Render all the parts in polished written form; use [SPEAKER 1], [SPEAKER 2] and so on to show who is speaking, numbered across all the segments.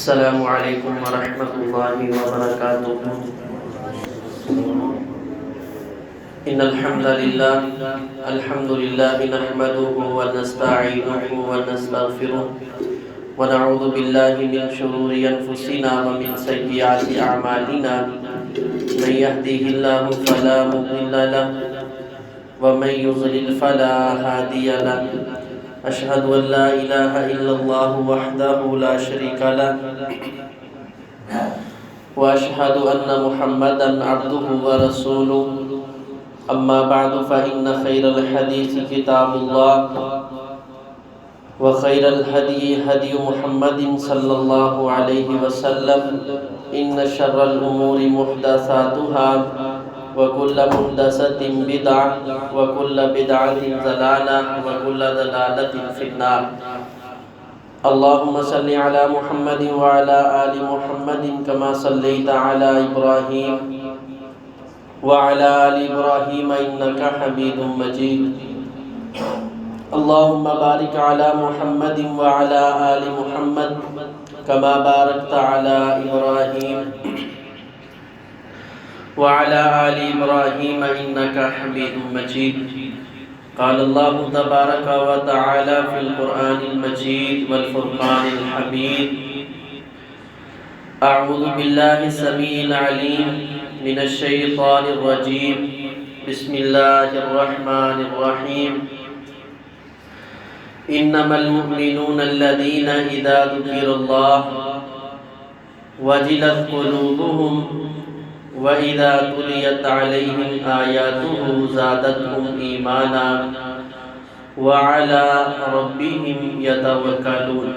[SPEAKER 1] السلام علیکم ورحمۃ اللہ وبرکاتہ۔ ان الحمد للہ نحمده ونستعینه ونستغفره ونعوذ باللہ من شرور انفسنا ومن سیئات اعمالنا، من يهده الله فلا مضل له ومن يضلل فلا هادي له، اشهد ان لا الہ الا اللہ وحدہ لا شریک له واشهد ان محمدا عبده ورسوله، اما بعد فان خیر الحدیث کتاب اللہ وخیر الهدی هدی محمد صلی اللہ علیہ وسلم، ان شر الامور محدثاتها وكل محدثة بدعة وكل بدعة ضلالة وكل ضلالة في النار۔ اللهم صل على محمد وعلى آل محمد كما صليت على إبراهيم وعلى آل إبراهيم إنك حميد مجيد۔ اللهم بارك على محمد وعلى آل محمد كما باركت على إبراهيم وعلى آل إبراهيم إنك حميد مجيد۔ قال الله تبارك وتعالى في القرآن المجيد والفرقان الحميد، أعوذ بالله السميع العليم من الشيطان الرجيم، بسم الله الرحمن الرحيم، إنما المؤمنون الذين إذا ذكر الله وجلت قلوبهم وَإِذَا تُلِيَتْ عَلَيْهِمْ آيَاتُهُ زَادَتْهُمْ إِيمَانًا وَعَلَى رَبِّهِمْ يَتَوَكَّلُونَ۔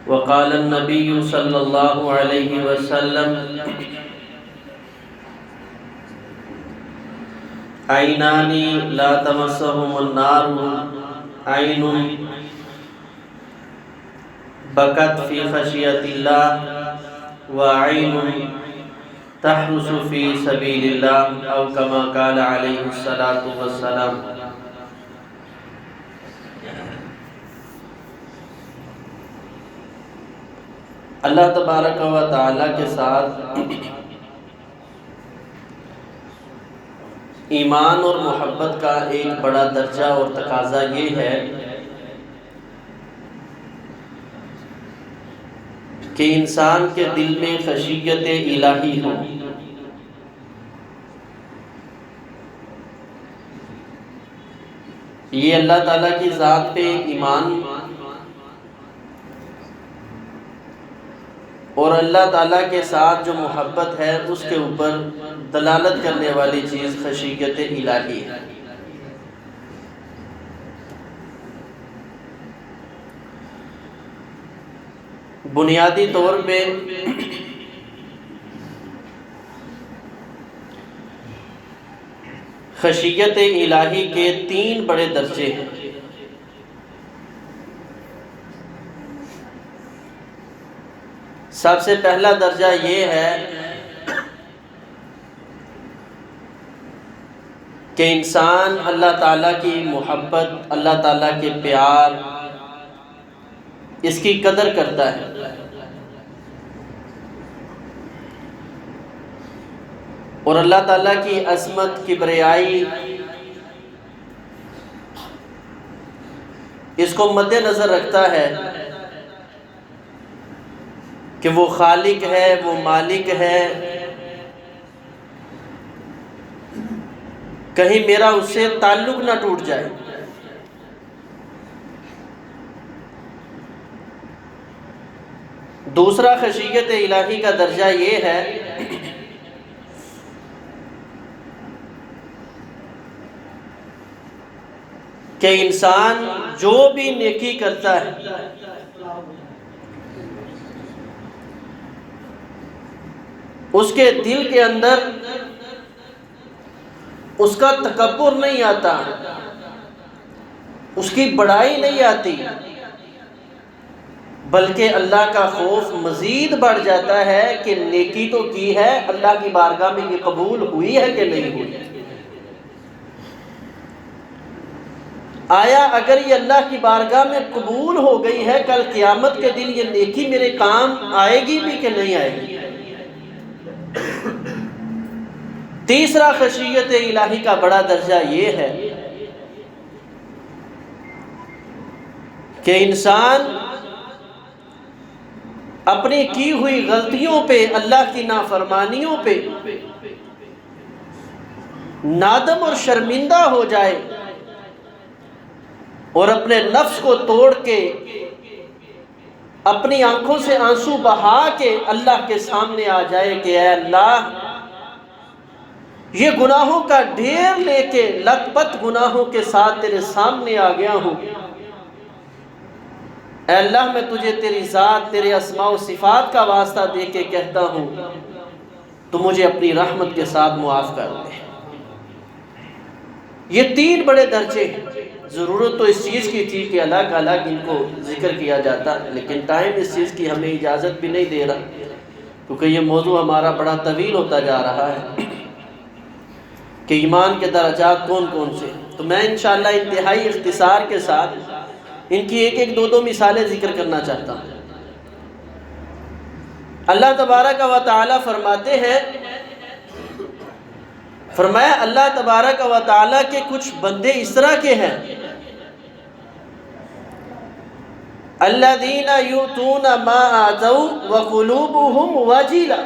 [SPEAKER 1] وقال النبي صلى الله عليه وسلم، عَيْنَانِ لا تمسهم النار، عَيْنٌ بكت في خشية الله، وعين تحرس في سبيل الله، او كما قال عليه الصلاة والسلام۔ اللہ تبارک و تعالی کے ساتھ ایمان اور محبت کا ایک بڑا درجہ اور تقاضا یہ ہے کہ انسان کے دل میں خشیت الہی ہو۔ یہ اللہ تعالیٰ کی ذات پہ ایمان اور اللہ تعالیٰ کے ساتھ جو محبت ہے اس کے اوپر دلالت کرنے والی چیز خشیت الہی ہے۔ بنیادی طور پہ خشیت الہی کے 3 بڑے درجے ہیں۔ سب سے پہلا درجہ یہ ہے کہ انسان اللہ تعالیٰ کی محبت، اللہ تعالیٰ کے پیار، اس کی قدر کرتا ہے، اور اللہ تعالیٰ کی عظمت، کبریائی اس کو مد نظر رکھتا ہے کہ وہ خالق ہے، وہ مالک ہے، کہیں میرا اس سے تعلق نہ ٹوٹ جائے۔ دوسرا خشیت الہی کا درجہ یہ ہے کہ انسان جو بھی نیکی کرتا ہے اس کے دل کے اندر اس کا تکبر نہیں آتا، اس کی بڑائی نہیں آتی، بلکہ اللہ کا خوف مزید بڑھ جاتا ہے کہ نیکی تو کی ہے، اللہ کی بارگاہ میں یہ قبول ہوئی ہے کہ نہیں ہوئی۔ آیا اگر یہ اللہ کی بارگاہ میں قبول ہو گئی ہے، کل قیامت کے دن یہ نیکی میرے کام آئے گی بھی کہ نہیں آئے گی؟ تیسرا خشیت الہی کا بڑا درجہ یہ ہے کہ انسان اپنی کی ہوئی غلطیوں پہ، اللہ کی نافرمانیوں پہ نادم اور شرمندہ ہو جائے اور اپنے نفس کو توڑ کے اپنی آنکھوں سے آنسو بہا کے اللہ کے سامنے آ جائے کہ اے اللہ، یہ گناہوں کا ڈھیر لے کے لت پت گناہوں کے ساتھ تیرے سامنے آ گیا ہوں۔ اے اللہ، میں تجھے تیری ذات، تیرے اسماء و صفات کا واسطہ دے کے کہتا ہوں تو مجھے اپنی رحمت کے ساتھ معاف کر دے۔ یہ تین بڑے درجے ہیں۔ ضرورت تو اس چیز کی تھی کہ الگ الگ ان کو ذکر کیا جاتا، لیکن ٹائم اس چیز کی ہمیں اجازت بھی نہیں دے رہا، کیونکہ یہ موضوع ہمارا بڑا طویل ہوتا جا رہا ہے کہ ایمان کے درجات کون کون سے۔ تو میں انشاءاللہ انتہائی اختصار کے ساتھ ان کی ایک ایک دو مثالیں ذکر کرنا چاہتا ہوں۔ اللہ تبارک و تعالی فرماتے ہیں، فرمایا اللہ تبارک و تعالی کے کچھ بندے اس طرح کے ہیں، الذین یؤتون ما آتوا وقلوبهم وجلہ،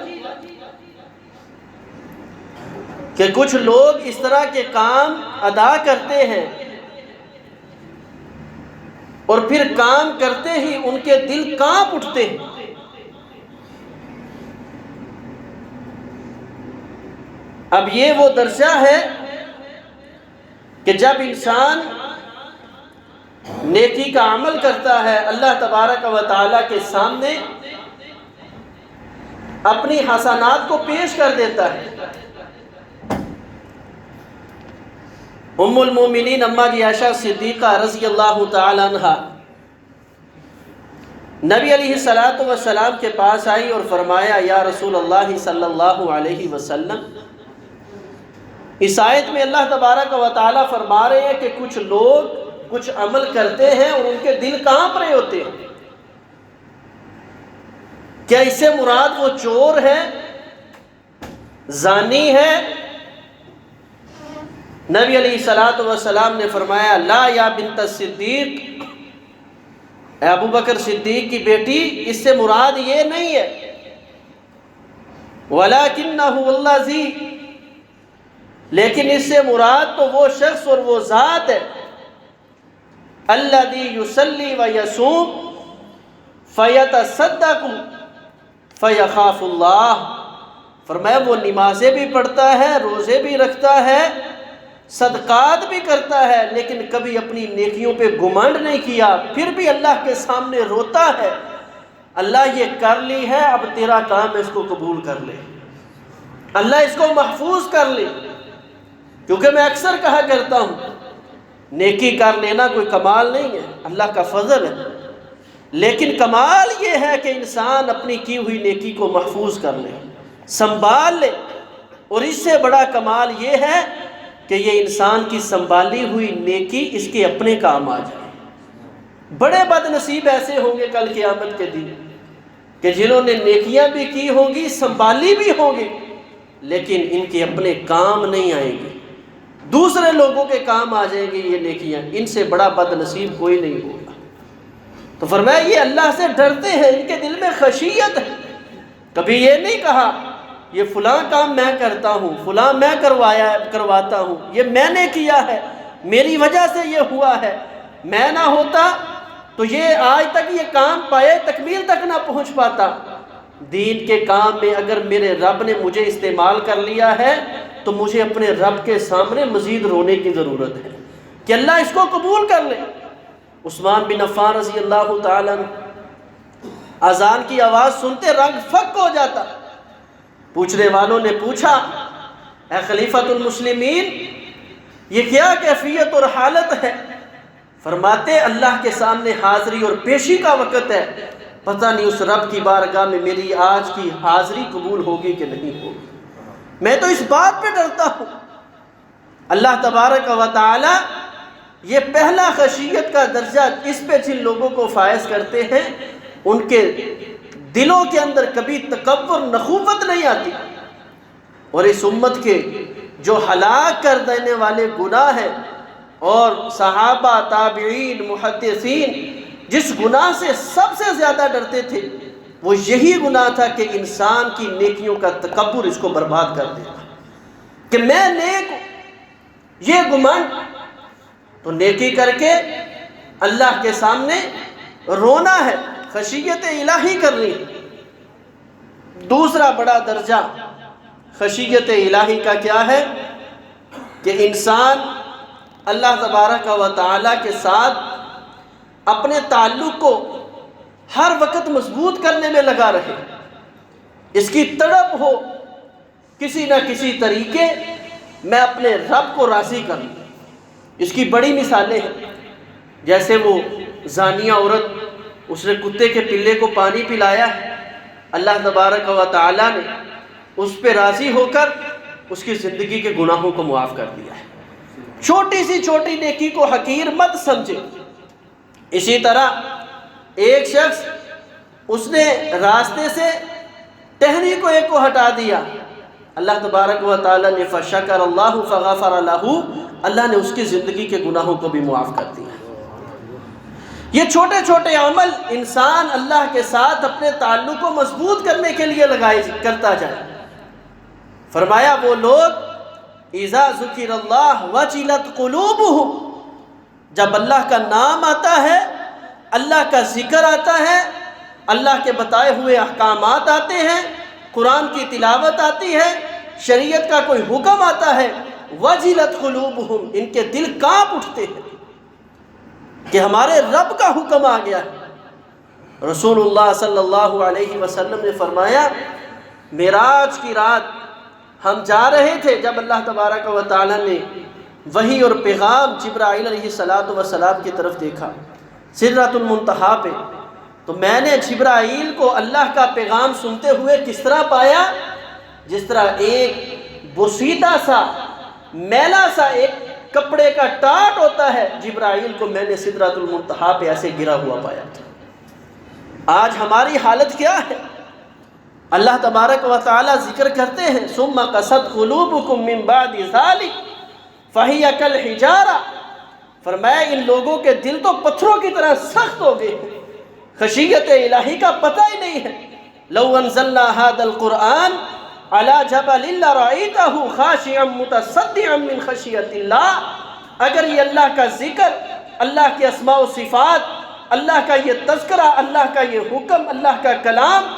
[SPEAKER 1] کہ کچھ لوگ اس طرح کے کام ادا کرتے ہیں اور پھر کام کرتے ہی ان کے دل کانپ اٹھتے ہیں۔ اب یہ وہ درجہ ہے کہ جب انسان نیکی کا عمل کرتا ہے، اللہ تبارک و تعالیٰ کے سامنے اپنی حسنات کو پیش کر دیتا ہے۔ ام المومنین اماں جی عائشہ صدیقہ رضی اللہ تعالی عنہ نبی علیہ السلام کے پاس آئی اور فرمایا، یا رسول اللہ صلی اللہ علیہ وسلم، اس آیت میں اللہ تبارک و تعالیٰ فرما رہے ہیں کہ کچھ لوگ کچھ عمل کرتے ہیں اور ان کے دل کانپ رہے ہوتے ہیں۔ کیا اس سے مراد وہ چور ہے، زانی ہے؟ نبی علیہ السلام نے فرمایا، لا یا بنت الصدیق، اے ابو بکر صدیق کی بیٹی، اس سے مراد یہ نہیں ہے، وَلَكِنَّهُ الَّذِي، لیکن اس سے مراد تو وہ شخص اور وہ ذات ہے، الَّذِي يُصَلِّي وَيَصُومُ فَيَتَصَدَّقُ فَيَخَافُ اللَّهُ، فرمایا وہ نمازیں بھی پڑھتا ہے، روزے بھی رکھتا ہے، صدقات بھی کرتا ہے، لیکن کبھی اپنی نیکیوں پہ گھمنڈ نہیں کیا، پھر بھی اللہ کے سامنے روتا ہے، اللہ یہ کر لی ہے، اب تیرا کام ہے اس کو قبول کر لے، اللہ اس کو محفوظ کر لے۔ کیونکہ میں اکثر کہا کرتا ہوں، نیکی کر لینا کوئی کمال نہیں ہے، اللہ کا فضل ہے، لیکن کمال یہ ہے کہ انسان اپنی کی ہوئی نیکی کو محفوظ کر لے، سنبھال لے، اور اس سے بڑا کمال یہ ہے کہ یہ انسان کی سنبھالی ہوئی نیکی اس کے اپنے کام آ جائے۔ بڑے بد نصیب ایسے ہوں گے کل قیامت کے دن کہ جنہوں نے نیکیاں بھی کی ہوں گی، سنبھالی بھی ہوں گی، لیکن ان کے اپنے کام نہیں آئیں گے، دوسرے لوگوں کے کام آ جائیں گے یہ نیکیاں۔ ان سے بڑا بد نصیب کوئی نہیں ہوگا۔ تو فرمایا یہ اللہ سے ڈرتے ہیں، ان کے دل میں خشیت ہے، کبھی یہ نہیں کہا یہ فلاں کام میں کرتا ہوں، فلاں میں کرواتا ہوں، یہ میں نے کیا ہے، میری وجہ سے یہ ہوا ہے، میں نہ ہوتا تو یہ آج تک یہ کام پائے تکمیل تک نہ پہنچ پاتا۔ دین کے کام میں اگر میرے رب نے مجھے استعمال کر لیا ہے تو مجھے اپنے رب کے سامنے مزید رونے کی ضرورت ہے کہ اللہ اس کو قبول کر لے۔ عثمان بن عفان رضی اللہ تعالیٰ عنہ اذان کی آواز سنتے رنگ فک ہو جاتا۔ پوچھنے والوں نے پوچھا، اے خلیفۃ المسلمین، یہ کیا کیفیت اور حالت ہے؟ فرماتے اللہ کے سامنے حاضری اور پیشی کا وقت ہے، پتہ نہیں اس رب کی بارگاہ میں میری آج کی حاضری قبول ہوگی کہ نہیں ہوگی۔ میں تو اس بات پہ ڈرتا ہوں۔ اللہ تبارک و تعالی یہ پہلا خشیت کا درجہ اس پہ جن لوگوں کو فائز کرتے ہیں ان کے دلوں کے اندر کبھی تکبر نخوت نہیں آتی، اور اس امت کے جو ہلاک کر دینے والے گناہ ہیں، اور صحابہ، تابعین، محدثین جس گناہ سے سب سے زیادہ ڈرتے تھے وہ یہی گناہ تھا کہ انسان کی نیکیوں کا تکبر اس کو برباد کر دے کہ میں نیک ہوں، یہ گمنڈ، تو نیکی کر کے اللہ کے سامنے رونا ہے، خشیت الہی کرنی ہے۔ دوسرا بڑا درجہ خشیت الہی کا کیا ہے کہ انسان اللہ تبارک و تعالیٰ کے ساتھ اپنے تعلق کو ہر وقت مضبوط کرنے میں لگا رہے، اس کی تڑپ ہو کسی نہ کسی طریقے میں اپنے رب کو راضی کروں۔ اس کی بڑی مثالیں ہیں، جیسے وہ زانیہ عورت، اس نے کتے کے پلے کو پانی پلایا، اللہ تبارک و تعالیٰ نے اس پہ راضی ہو کر اس کی زندگی کے گناہوں کو معاف کر دیا ہے۔ چھوٹی سی چھوٹی نیکی کو حقیر مت سمجھے۔ اسی طرح ایک شخص اس نے راستے سے ٹہنی کو ایک کو ہٹا دیا، اللہ تبارک و تعالیٰ نے فشکر اللہ فغفر لہ، اللہ نے اس کی زندگی کے گناہوں کو بھی معاف کر دیا۔ یہ چھوٹے چھوٹے عمل انسان اللہ کے ساتھ اپنے تعلق کو مضبوط کرنے کے لیے کرتا جائے۔ فرمایا وہ لوگ اذا ذکر اللہ وجلت قلوبہم، جب اللہ کا نام آتا ہے، اللہ کا ذکر آتا ہے، اللہ کے بتائے ہوئے احکامات آتے ہیں، قرآن کی تلاوت آتی ہے، شریعت کا کوئی حکم آتا ہے، وجلت قلوبہم، ان کے دل کانپ اٹھتے ہیں کہ ہمارے رب کا حکم آ گیا ہے۔ رسول اللہ صلی اللہ علیہ وسلم نے فرمایا معراج کی رات ہم جا رہے تھے، جب اللہ تبارک و تعالیٰ نے وحی اور پیغام جبرائیل علیہ السلام کی طرف دیکھا سدرۃ المنتہا پہ، تو میں نے جبرائیل کو اللہ کا پیغام سنتے ہوئے کس طرح پایا، جس طرح ایک بسیطہ سا میلا سا ایک کپڑے کا ٹاٹ ہوتا ہے، جبرائیل کو میں نے سدرۃ المنتہا پہ ایسے گرا ہوا پایا تھا۔ آج ہماری حالت کیا ہے؟ اللہ تبارک و تعالیٰ ذکر کرتے ہیں ثم قست قلوبکم من بعد ذلک فہی کالحجارہ، فرمایا ان لوگوں کے دل تو پتھروں کی طرح سخت ہو گئے ہیں، خشیت الہی کا پتہ ہی نہیں ہے۔ لو انزلنا هذا القرآن على جبل لرأيته خاشعا متصدعا من خشیت اللہ، اگر یہ اللہ کا ذکر، اللہ کے اسماء و صفات، اللہ کا یہ تذکرہ، اللہ کا یہ حکم، اللہ کا کلام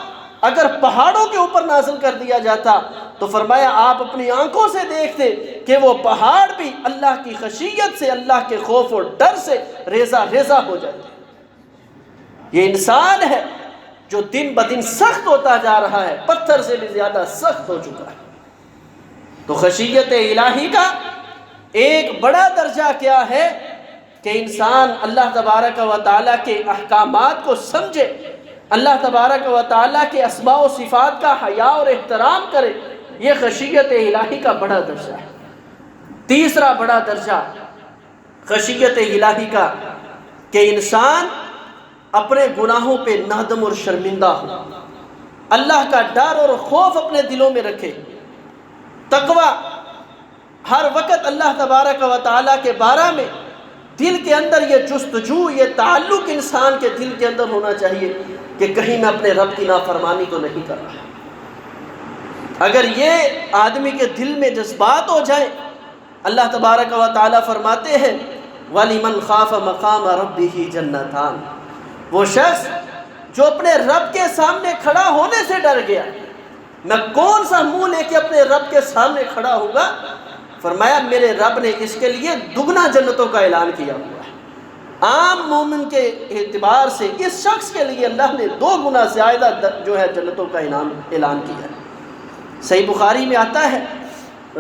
[SPEAKER 1] اگر پہاڑوں کے اوپر نازل کر دیا جاتا تو فرمایا آپ اپنی آنکھوں سے دیکھتے کہ وہ پہاڑ بھی اللہ کی خشیت سے، اللہ کے خوف اور ڈر سے ریزہ ریزہ ہو جاتے۔ یہ انسان ہے جو دن بدن سخت ہوتا جا رہا ہے، پتھر سے بھی زیادہ سخت ہو چکا ہے۔ تو خشیت الہی کا ایک بڑا درجہ کیا ہے کہ انسان اللہ تبارک و تعالیٰ کے احکامات کو سمجھے، اللہ تبارک و تعالیٰ کے اسماء و صفات کا حیا اور احترام کرے، یہ خشیت الہی کا بڑا درجہ ہے۔ تیسرا بڑا درجہ خشیت الہی کا کہ انسان اپنے گناہوں پہ نادم اور شرمندہ ہو، اللہ کا ڈر اور خوف اپنے دلوں میں رکھے، تقوی ہر وقت اللہ تبارک و تعالیٰ کے بارے میں دل کے اندر یہ جستجو، یہ تعلق انسان کے دل کے اندر ہونا چاہیے کہ کہیں میں اپنے رب کی نافرمانی تو نہیں کر رہا۔ اگر یہ آدمی کے دل میں جذبات ہو جائے، اللہ تبارک و تعالیٰ فرماتے ہیں وَلِمَنْ خَافَ مَقَامَ رَبِّهِ جَنَّتَانِ، وہ شخص جو اپنے رب کے سامنے کھڑا ہونے سے ڈر گیا، میں کون سا منہ لے کے اپنے رب کے سامنے کھڑا ہوگا، فرمایا میرے رب نے اس کے لیے دگنا جنتوں کا اعلان کیا ہوا ہے۔ عام مومن کے اعتبار سے اس شخص کے لیے اللہ نے 2 گنا زیادہ جو ہے جنتوں کا اعلان کیا ہے۔ صحیح بخاری میں آتا ہے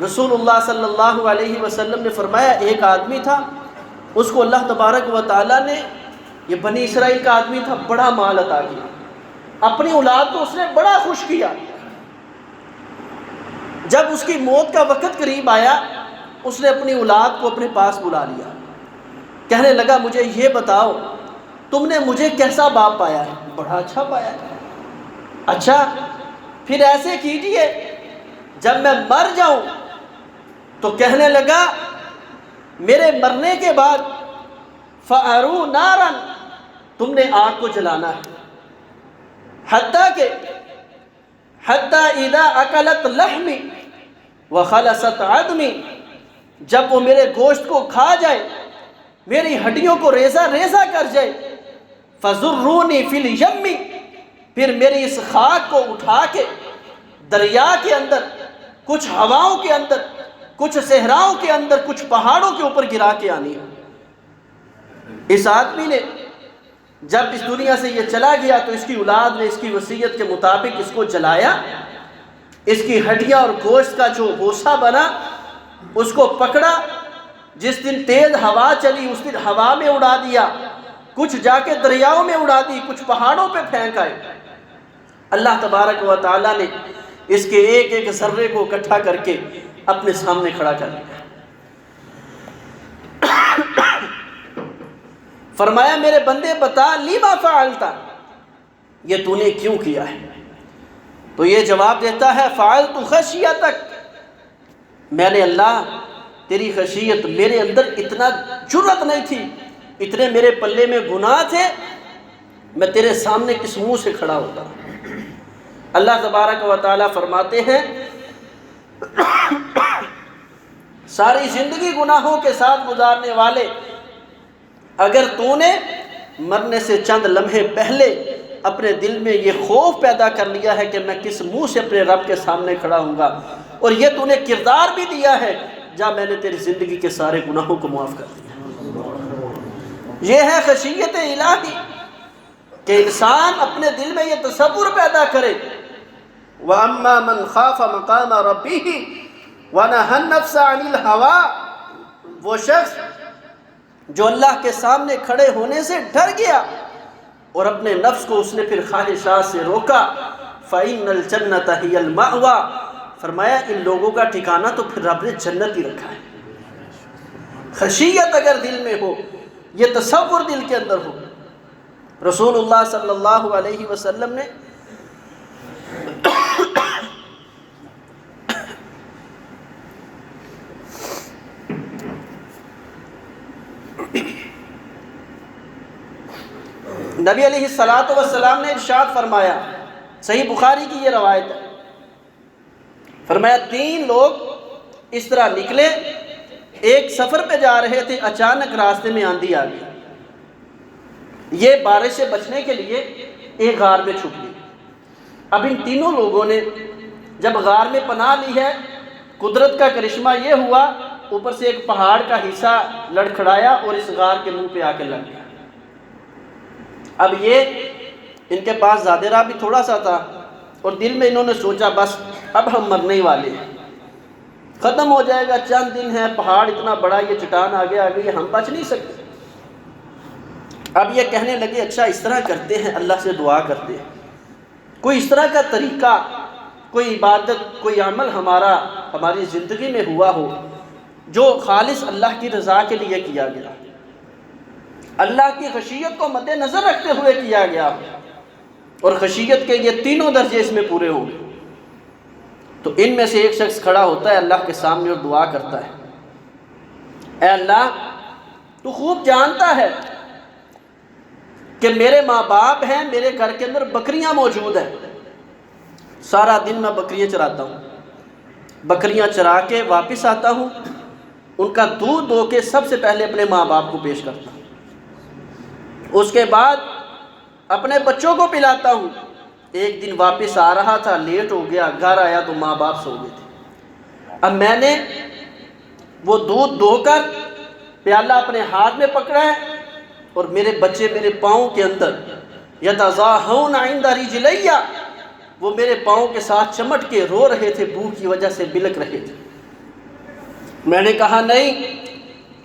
[SPEAKER 1] رسول اللہ صلی اللہ علیہ وسلم نے فرمایا ایک آدمی تھا، اس کو اللہ تبارک و تعالیٰ نے، یہ بنی اسرائیل کا آدمی تھا، بڑا مال عطا کیا، اپنی اولاد کو اس نے بڑا خوش کیا۔ جب اس کی موت کا وقت قریب آیا، اس نے اپنی اولاد کو اپنے پاس بلا لیا،
[SPEAKER 2] کہنے لگا مجھے یہ بتاؤ تم نے مجھے کیسا باپ پایا ہے؟ بڑا اچھا پایا ہے۔ اچھا پھر ایسے کیجئے جب میں مر جاؤں تو کہنے لگا میرے مرنے کے بعد فَأَرُوا نَارًا، تم نے آگ کو جلانا ہے، حتیٰ اذا اکلت لحمی وخلصت عظمی، جب وہ میرے گوشت کو کھا جائے، میری ہڈیوں کو ریزہ ریزہ کر جائے، فَزُرُّونِي فِي الْيَمِّ، پھر میری اس خاک کو اٹھا کے دریا کے اندر، کچھ ہواؤں کے اندر، کچھ صحراؤں کے اندر، کچھ پہاڑوں کے اوپر گرا کے آنی ہے۔ اس آدمی نے جب اس دنیا سے یہ چلا گیا تو اس کی اولاد نے اس کی وصیت کے مطابق اس کو جلایا، اس کی ہڈیاں اور گوشت کا جو بوسہ بنا اس کو پکڑا، جس دن تیز ہوا چلی اس دن ہوا میں اڑا دیا، کچھ جا کے دریاؤں میں اڑا دی، کچھ پہاڑوں پہ پھینک آئے۔ اللہ تبارک و تعالیٰ نے اس کے ایک ایک ذرے کو اکٹھا کر کے اپنے سامنے کھڑا کر دیا۔ فرمایا میرے بندے بتا لیما فعلت، یہ تو نے کیوں کیا ہے؟ تو یہ جواب دیتا ہے فعلت خشیتک، میں نے اللہ تیری خشیت، میرے اندر اتنا جرأت نہیں تھی، اتنے میرے پلے میں گناہ تھے، میں تیرے سامنے کس منہ سے کھڑا ہوتا۔ اللہ تبارک و تعالیٰ فرماتے ہیں ساری زندگی گناہوں کے ساتھ گزارنے والے، اگر تو نے مرنے سے چند لمحے پہلے اپنے دل میں یہ خوف پیدا کر لیا ہے کہ میں کس منہ سے اپنے رب کے سامنے کھڑا ہوں گا، اور یہ تو نے کردار بھی دیا ہے، جا میں نے تیری زندگی کے سارے گناہوں کو معاف کر دیا۔ یہ ہے خشیت الہی کہ انسان اپنے دل میں یہ تصور پیدا کرے وَأَمَّا مَنْ خَافَ مَقَامَ رَبِّهِ وَنَهَى النَّفْسَ عَنِ الْهَوَىٰ، وہ شخص جو اللہ کے سامنے کھڑے ہونے سے ڈر گیا اور اپنے نفس کو اس نے پھر خواہشات سے روکا، فَإِنَّ الْجَنَّةَ هِيَ الْمَأْوَىٰ، فرمایا ان لوگوں کا ٹھکانہ تو پھر رب نے جنت ہی رکھا ہے۔ خشیت اگر دل میں ہو، یہ تصور دل کے اندر ہو، رسول اللہ صلی اللہ علیہ وسلم نے نبی علیہ السلام نے ارشاد فرمایا، صحیح بخاری کی یہ روایت ہے، فرمایا 3 لوگ اس طرح نکلے، ایک سفر پہ جا رہے تھے، اچانک راستے میں آندھی آ گئی، یہ بارش سے بچنے کے لیے ایک غار میں چھپ گئی۔ اب ان تینوں لوگوں نے جب غار میں پناہ لی ہے، قدرت کا کرشمہ یہ ہوا اوپر سے ایک پہاڑ کا حصہ لڑکھڑایا اور اس غار کے منہ پہ آ کے لگ گیا۔ اب یہ ان کے پاس زیادہ راہ بھی تھوڑا سا تھا اور دل میں انہوں نے سوچا بس اب ہم مرنے ہی والے ہیں، ختم ہو جائے گا، چند دن ہے، پہاڑ اتنا بڑا، یہ چٹان آگے آ گئی، ہم بچ نہیں سکتے۔ اب یہ کہنے لگے اچھا اس طرح کرتے ہیں، اللہ سے دعا کرتے ہیں، کوئی اس طرح کا طریقہ، کوئی عبادت، کوئی عمل ہماری زندگی میں ہوا ہو جو خالص اللہ کی رضا کے لیے کیا گیا، اللہ کی خشیت کو مد نظر رکھتے ہوئے کیا گیا، اور خشیت کے یہ تینوں درجے اس میں پورے ہوں گے۔ تو ان میں سے ایک شخص کھڑا ہوتا ہے اللہ کے سامنے اور دعا کرتا ہے، اے اللہ تو خوب جانتا ہے کہ میرے ماں باپ ہیں، میرے گھر کے اندر بکریاں موجود ہیں، سارا دن میں بکریاں چراتا ہوں، بکریاں چرا کے واپس آتا ہوں، ان کا دودھ دو کے سب سے پہلے اپنے ماں باپ کو پیش کرتا ہوں، اس کے بعد اپنے بچوں کو پلاتا ہوں۔ ایک دن واپس آ رہا تھا، لیٹ ہو گیا، گھر آیا تو ماں باپ سو گئے تھے، اب میں نے وہ دودھ دو کر پیالہ اپنے ہاتھ میں پکڑا ہے اور میرے بچے میرے پاؤں کے اندر یتزاحون عند رجلی، وہ میرے پاؤں کے ساتھ چمٹ کے رو رہے تھے، بھوک کی وجہ سے بلک رہے تھے۔ میں نے کہا نہیں،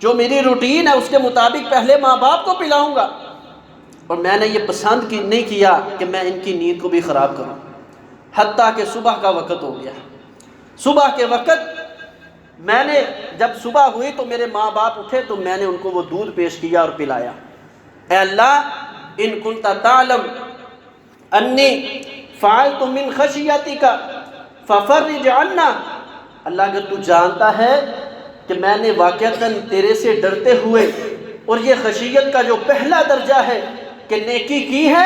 [SPEAKER 2] جو میری روٹین ہے اس کے مطابق پہلے ماں باپ کو پلاؤں گا، اور میں نے یہ پسند نہیں کیا کہ میں ان کی نیند کو بھی خراب کروں، حتیٰ کہ صبح کا وقت ہو گیا۔ صبح کے وقت میں نے جب صبح ہوئی تو میرے ماں باپ اٹھے تو میں نے ان کو وہ دودھ پیش کیا اور پلایا۔ اے اللہ ان کنت تعلم انی فعلت من خشیتک ففرج عنا، اللہ اگر تو جانتا ہے کہ میں نے واقعتاً تیرے سے ڈرتے ہوئے اور یہ خشیت کا جو پہلا درجہ ہے کہ نیکی کی ہے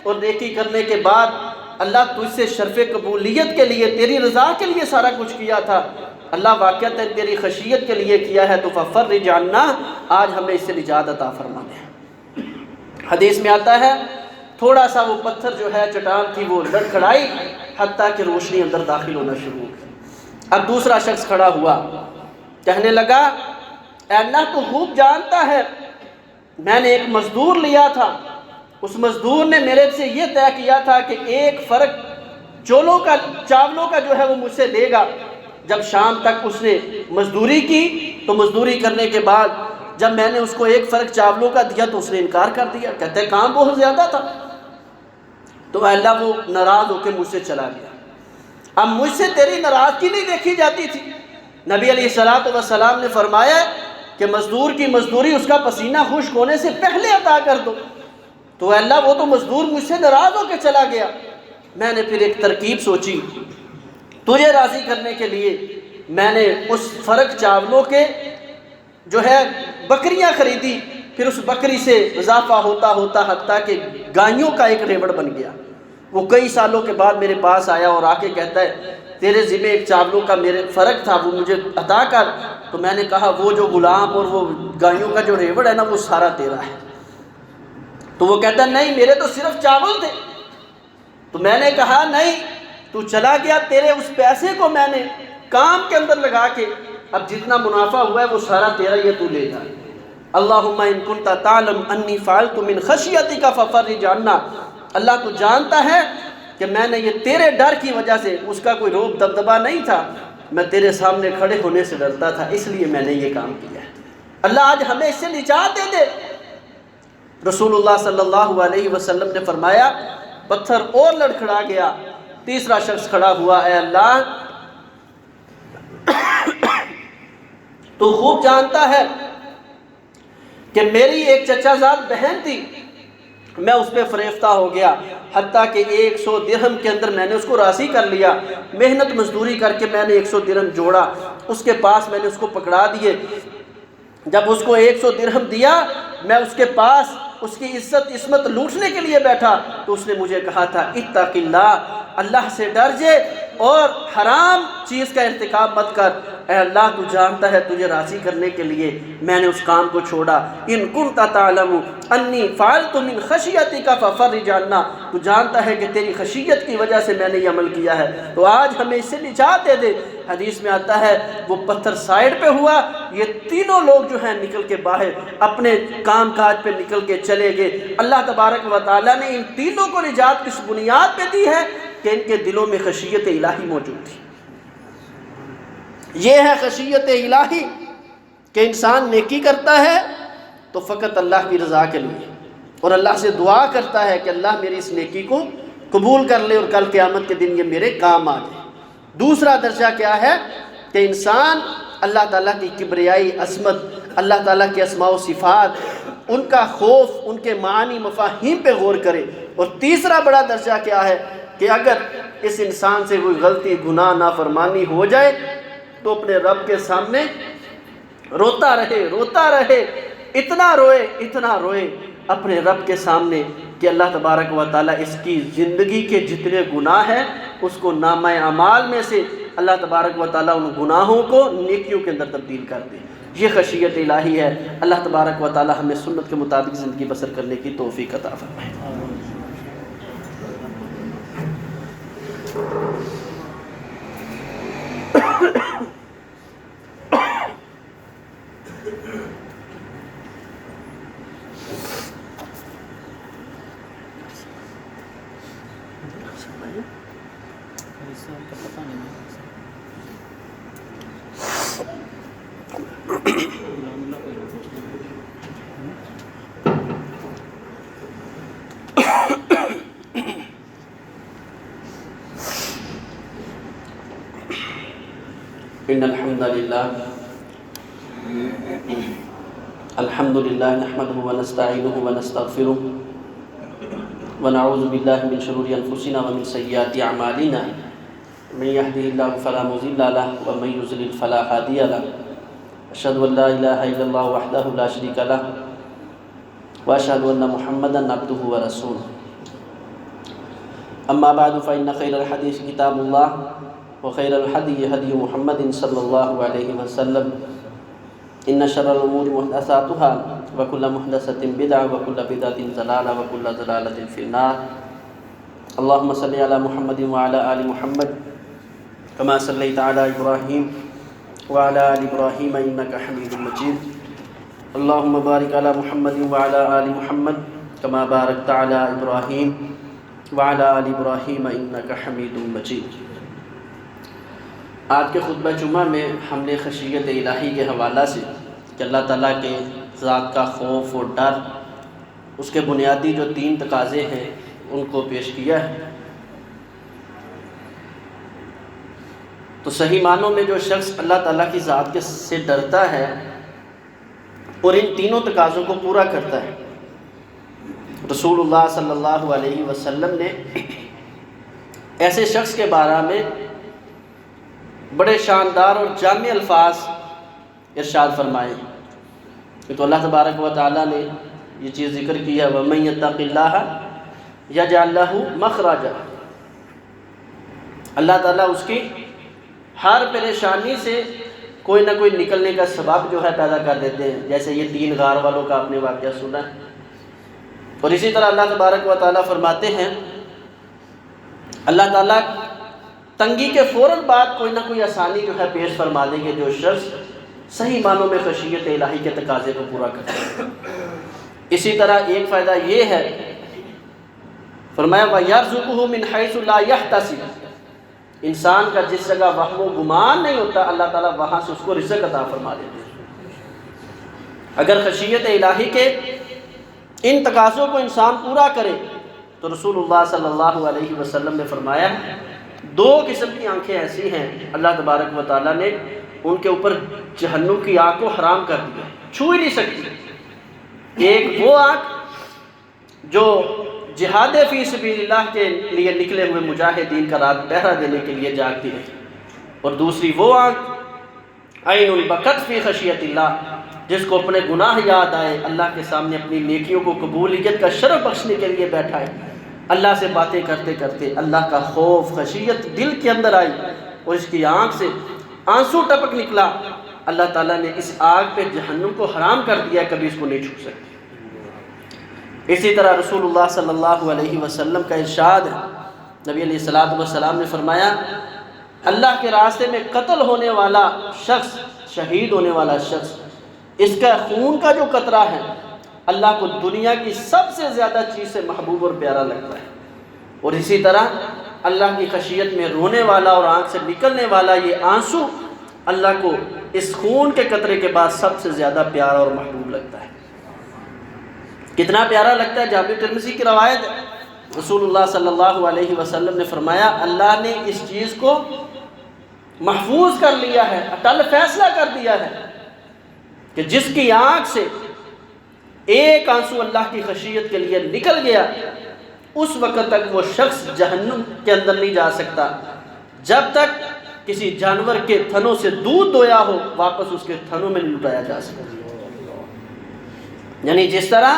[SPEAKER 2] اور نیکی کرنے کے بعد اللہ تجھ سے شرف قبولیت کے لیے تیری رضا کے لیے سارا کچھ کیا تھا، اللہ واقعتاً تیری خشیت کے لیے کیا ہے تو ففرج عنا، آج ہمیں اس سے نجات عطا فرما دے۔ حدیث میں آتا ہے تھوڑا سا وہ پتھر جو ہے چٹان تھی وہ لڑکھڑائی حتیٰ کہ روشنی اندر داخل ہونا شروع ہو گئی۔ اب دوسرا شخص کھڑا ہوا، کہنے لگا اے اللہ تو خوب جانتا ہے میں نے ایک مزدور لیا تھا، اس مزدور نے میرے سے یہ طے کیا تھا کہ ایک فرق چاولوں کا جو ہے وہ مجھ سے لے گا۔ جب شام تک اس نے مزدوری کی تو مزدوری کرنے کے بعد جب میں نے اس کو ایک فرق چاولوں کا دیا تو اس نے انکار کر دیا، کہتے ہیں کام بہت زیادہ تھا۔ تو اللہ وہ ناراض ہو کے مجھ سے چلا گیا۔ اب مجھ سے تیری ناراضگی نہیں دیکھی جاتی تھی۔ نبی علیہ السلام نے فرمایا کہ مزدور کی مزدوری اس کا پسینہ خشک ہونے سے پہلے عطا کر دو۔ تو اللہ وہ تو مزدور مجھ سے ناراض ہو کے چلا گیا۔ میں نے پھر ایک ترکیب سوچی، تجھے راضی کرنے کے لیے میں نے اس فرق چاولوں کے جو ہے بکریاں خریدی، پھر اس بکری سے اضافہ ہوتا ہوتا حتیٰ کہ گائیوں کا ایک ریوڑ بن گیا۔ وہ کئی سالوں کے بعد میرے پاس آیا اور آ کے کہتا ہے تیرے ذمہ ایک چاولوں کا میرے فرق تھا وہ مجھے عطا کر۔ تو میں نے کہا وہ جو غلام اور وہ گائیوں کا جو ریوڑ ہے نا وہ سارا تیرا ہے۔ تو وہ کہتا ہے نہیں میرے تو صرف چاول تھے۔ تو میں نے کہا نہیں، تو چلا گیا، تیرے اس پیسے کو میں نے کام کے اندر لگا کے اب جتنا منافع ہوا ہے وہ سارا تیرا، یہ تو لے جا۔ اللہم ان کنت تعلم انی فعلت من خشیتک ففرج عنا، اللہ تو جانتا ہے کہ میں نے یہ تیرے ڈر کی وجہ سے، اس کا کوئی روب دبدبا نہیں تھا، میں تیرے سامنے کھڑے ہونے سے ڈرتا تھا، اس لیے میں نے یہ کام کیا ہے۔ اللہ آج ہمیں اس سے نجات دے دے۔ رسول اللہ صلی اللہ علیہ وسلم نے فرمایا پتھر اور لڑکھڑا گیا، تیسرا شخص کھڑا ہوا، اے اللہ تو خوب جانتا ہے کہ میری ایک چچا زاد بہن تھی، میں اس پہ فریفتہ ہو گیا، حتیٰ کہ 100 درہم کے اندر میں نے اس کو راضی کر لیا، محنت مزدوری کر کے میں نے 100 درہم جوڑا، اس کے پاس میں نے اس کو پکڑا دیے، جب اس کو 100 درہم دیا میں اس کے پاس اس کی عزت عصمت لوٹنے کے لیے بیٹھا تو اس نے مجھے کہا تھا اتق اللہ، اللہ سے ڈر جے اور حرام چیز کا ارتکاب مت کر، اے اللہ تو جانتا ہے تجھے راضی کرنے کے لیے میں نے اس کام کو چھوڑا، ان کنت تعلم انی فعلت من خشیتک ففرج عنا، تو جانتا ہے کہ تیری خشیت کی وجہ سے میں نے یہ عمل کیا ہے، تو آج ہمیں اس سے نجات دے دے۔ حدیث میں آتا ہے وہ پتھر سائیڈ پہ ہوا، یہ تینوں لوگ جو ہیں نکل کے باہر اپنے کام کاج پہ نکل کے چلے گئے۔ اللہ تبارک و تعالیٰ نے ان تینوں کو نجات کس بنیاد پہ دی ہے کہ ان کے دلوں میں خشیت الہی موجود تھی۔ یہ ہے خشیت الہی کہ انسان نیکی کرتا ہے تو فقط اللہ کی رضا کے لیے، اور اللہ سے دعا کرتا ہے کہ اللہ میری اس نیکی کو قبول کر لے اور کل قیامت کے دن یہ میرے کام آ جائے۔ دوسرا درجہ کیا ہے کہ انسان اللہ تعالیٰ کی کبریائی عظمت، اللہ تعالیٰ کے اسماء و صفات، ان کا خوف، ان کے معنی مفاہیم پہ غور کرے۔ اور تیسرا بڑا درجہ کیا ہے کہ اگر اس انسان سے کوئی غلطی، گناہ، نافرمانی ہو جائے تو اپنے رب کے سامنے روتا رہے، اتنا روئے اپنے رب کے سامنے کہ اللہ تبارک و تعالیٰ اس کی زندگی کے جتنے گناہ ہیں اس کو نامہ اعمال میں سے اللہ تبارک و تعالیٰ ان گناہوں کو نیکیوں کے اندر تبدیل کر دے۔ یہ خشیت الہی ہے۔ اللہ تبارک و تعالیٰ ہمیں سنت کے مطابق زندگی بسر کرنے کی توفیق عطا فرمائے۔
[SPEAKER 1] إن الحمد لله نحمده ونستعينه ونستغفره ونعوذ بالله من شرور أنفسنا ومن سيئات أعمالنا من يهده الله فلا مضل له ومن يضلل فلا هادي له أشهد أن لا إله إلا الله وحده لا شريك له وأشهد أن محمدا عبده ورسوله أما بعد فإن خير الحديث كتاب الله وخير الهدي هدي محمد صلى الله عليه وسلم إن شر الأمور محدثاتها وكل محدثة بدعة وكل بدعة ضلالة وكل ضلالة في النار. اللهم صل على محمد وعلى آل محمد كما صليت على إبراهيم وعلى آل إبراهيم إنك حميد مجيد. اللهم بارك على محمد وعلى آل محمد كما باركت على إبراهيم وعلى آل إبراهيم إنك حميد مجيد. آج کے خطبہ جمعہ میں ہم نے خشیت الہی کے حوالہ سے کہ اللہ تعالیٰ کے ذات کا خوف اور ڈر، اس کے بنیادی جو 3 تقاضے ہیں ان کو پیش کیا ہے. تو صحیح معنوں میں جو شخص اللہ تعالیٰ کی ذات سے ڈرتا ہے اور ان تینوں تقاضوں کو پورا کرتا ہے، رسول اللہ صلی اللہ علیہ وسلم نے ایسے شخص کے بارے میں بڑے شاندار اور جامع الفاظ ارشاد فرمائے. تو اللہ تبارک و تعالیٰ نے یہ چیز ذکر کی ہے وَمَن يَتَّقِ اللَّهَ يَجْعَل لَّهُ مَخْرَجًا. اللہ تعالیٰ اس کی ہر پریشانی سے کوئی نہ کوئی نکلنے کا سبب جو ہے پیدا کر دیتے ہیں، جیسے یہ 3 غار والوں کا آپ نے واقعہ سنا ہے. اور اسی طرح اللہ تبارک و تعالیٰ فرماتے ہیں اللہ تعالیٰ تنگی کے فوراً بعد کوئی نہ کوئی آسانی جو ہے پیش فرما دیں گے جو شخص صحیح معنوں میں خشیت الہی کے تقاضے کو پورا کرتا ہے. اسی طرح ایک فائدہ یہ ہے فرمایا وَيَرْزُقُهُ مِنْ حَيْثُ لَا يَحْتَسِبُ. انسان کا جس جگہ وہم و گمان نہیں ہوتا اللہ تعالیٰ وہاں سے اس کو رزق عطا فرما دیتے ہیں. اگر خشیت الہی کے ان تقاضوں کو انسان پورا کرے تو رسول اللہ صلی اللہ علیہ وسلم نے فرمایا 2 قسم کی آنکھیں ایسی ہیں اللہ تبارک و تعالیٰ نے ان کے اوپر جہنم کی آگ کو حرام کر دیا، چھو ہی نہیں سکتی. ایک وہ آنکھ جو جہاد فی سبیل اللہ کے لیے نکلے ہوئے مجاہدین کا رات پہرا دینے کے لیے جاگتی ہے، اور دوسری وہ آنکھ عین البکت فی خشیت اللہ جس کو اپنے گناہ یاد آئے، اللہ کے سامنے اپنی نیکیوں کو قبولیت کا شرف بخشنے کے لیے بیٹھا ہے، اللہ سے باتیں کرتے کرتے اللہ کا خوف خشیت دل کے اندر آئی اور اس کی آنکھ سے آنسو ٹپک نکلا. اللہ تعالیٰ نے اس آگ پہ جہنم کو حرام کر دیا، کبھی اس کو نہیں چھو سکتی. اسی طرح رسول اللہ صلی اللہ علیہ وسلم کا ارشاد ہے، نبی علیہ السلام نے فرمایا اللہ کے راستے میں قتل ہونے والا شخص، شہید ہونے والا شخص، اس کا خون کا جو قطرہ ہے اللہ کو دنیا کی سب سے زیادہ چیز سے محبوب اور پیارا لگتا ہے. اور اسی طرح اللہ کی خشیت میں رونے والا اور آنکھ سے نکلنے والا یہ آنسو اللہ کو اس خون کے قطرے کے بعد سب سے زیادہ پیارا اور محبوب لگتا ہے. کتنا پیارا لگتا ہے، جامع ترمذی کی روایت ہے، رسول اللہ صلی اللہ علیہ وسلم نے فرمایا اللہ نے اس چیز کو محفوظ کر لیا ہے، اٹل فیصلہ کر دیا ہے کہ جس کی آنکھ سے ایک آنسو اللہ کی خشیت کے لیے نکل گیا اس وقت تک وہ شخص جہنم کے اندر نہیں جا سکتا جب تک کسی جانور کے تھنوں سے دودھ دویا ہو واپس اس کے تھنوں میں نہیں لٹایا جا سکتا. یعنی جس طرح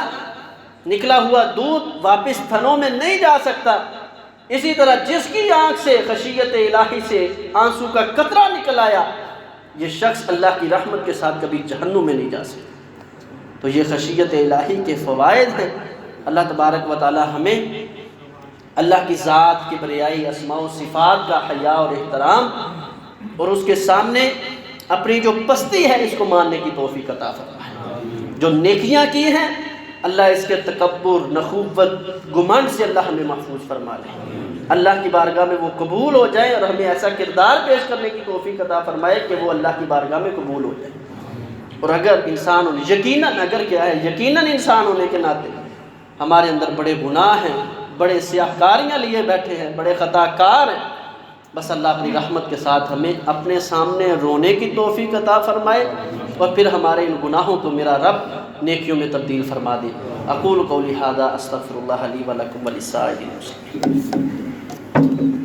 [SPEAKER 1] نکلا ہوا دودھ واپس تھنوں میں نہیں جا سکتا، اسی طرح جس کی آنکھ سے خشیت الہی سے آنسو کا قطرہ نکل آیا یہ شخص اللہ کی رحمت کے ساتھ کبھی جہنم میں نہیں جا سکتا. تو یہ خشیت الہی کے فوائد ہیں. اللہ تبارک و تعالی ہمیں اللہ کی ذات کی بریائی اسماء و صفات کا حیا اور احترام اور اس کے سامنے اپنی جو پستی ہے اس کو ماننے کی توفیق عطا فرمائے. جو نیکیاں کی ہیں اللہ اس کے تکبر، نخوت، گمنڈ سے اللہ ہمیں محفوظ فرما لے. اللہ کی بارگاہ میں وہ قبول ہو جائیں اور ہمیں ایسا کردار پیش کرنے کی توفیق عطا فرمائے کہ وہ اللہ کی بارگاہ میں قبول ہو جائے. اور اگر انسان یقیناً انسان ہونے کے ناطے ہمارے اندر بڑے گناہ ہیں، بڑے سیاہ کاریاں لیے بیٹھے ہیں، بڑے خطا کار ہیں،
[SPEAKER 2] بس اللہ اپنی رحمت کے ساتھ ہمیں اپنے سامنے رونے کی توفیق عطا فرمائے اور پھر ہمارے ان گناہوں کو میرا رب نیکیوں میں تبدیل فرما دے۔ اقول قولی ھذا استغفر اللہ لی ولکم ولسائر المسلمین۔